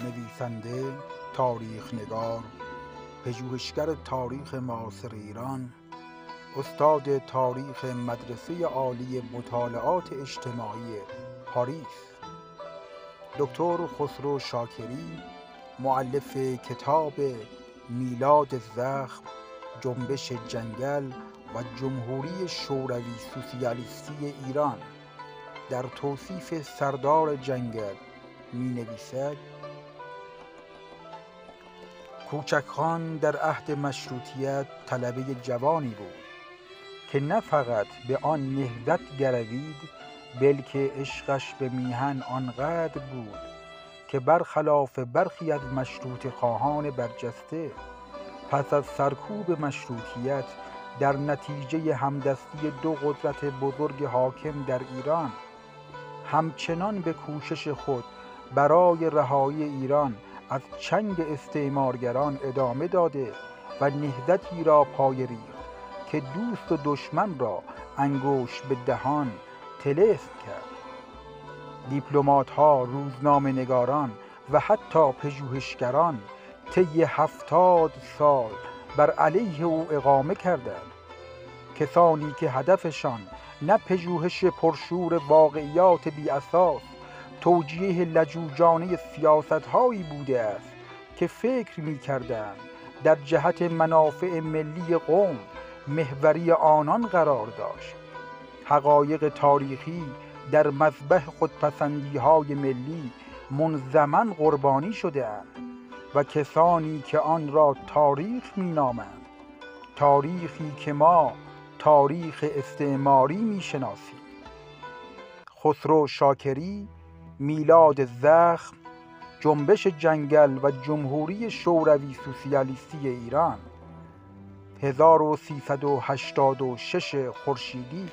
نویسنده، تاریخ نگار، پژوهشگر تاریخ معاصر ایران، استاد تاریخ مدرسه عالی مطالعات اجتماعی پاریس، دکتر خسرو شاکری، مؤلف کتاب میلاد زخم، جنبش جنگل و جمهوری شوروی سوسیالیستی ایران، در توصیف سردار جنگل می نویسد: کوچک خان در عهد مشروطیت طلبه جوانی بود که نه فقط به آن نهضت گروید، بلکه عشقش به میهن آنقدر بود که برخلاف برخی از مشروطه خواهان برجسته، پس از سرکوب مشروطیت در نتیجه همدستی دو قدرت بزرگ حاکم در ایران، همچنان به کوشش خود برای رهایی ایران از چنگ استعمارگران ادامه داده و نهضتی را پای ریخت که دوست و دشمن را انگشت به دهان طلسم کرد. دیپلمات‌ها، روزنامه‌نگاران و حتی پژوهشگران طی 70 سال بر علیه او اقامه کردند. کسانی که هدفشان نه پژوهش پرشور واقعیات بی اساس، توجیه لجوجانه سیاست‌هایی بوده است که فکر می‌کردند در جهت منافع ملی قوم محوری آنان قرار داشت. حقایق تاریخی در مذبح خودپسندی‌های ملی منضمن قربانی شده‌اند و کسانی که آن را تاریخ می‌نامند، تاریخی که ما تاریخ استعماری می‌شناسیم. خسرو شاکری، میلاد زخم، جنبش جنگل و جمهوری شوروی سوسیالیستی ایران، 1386 خورشیدی.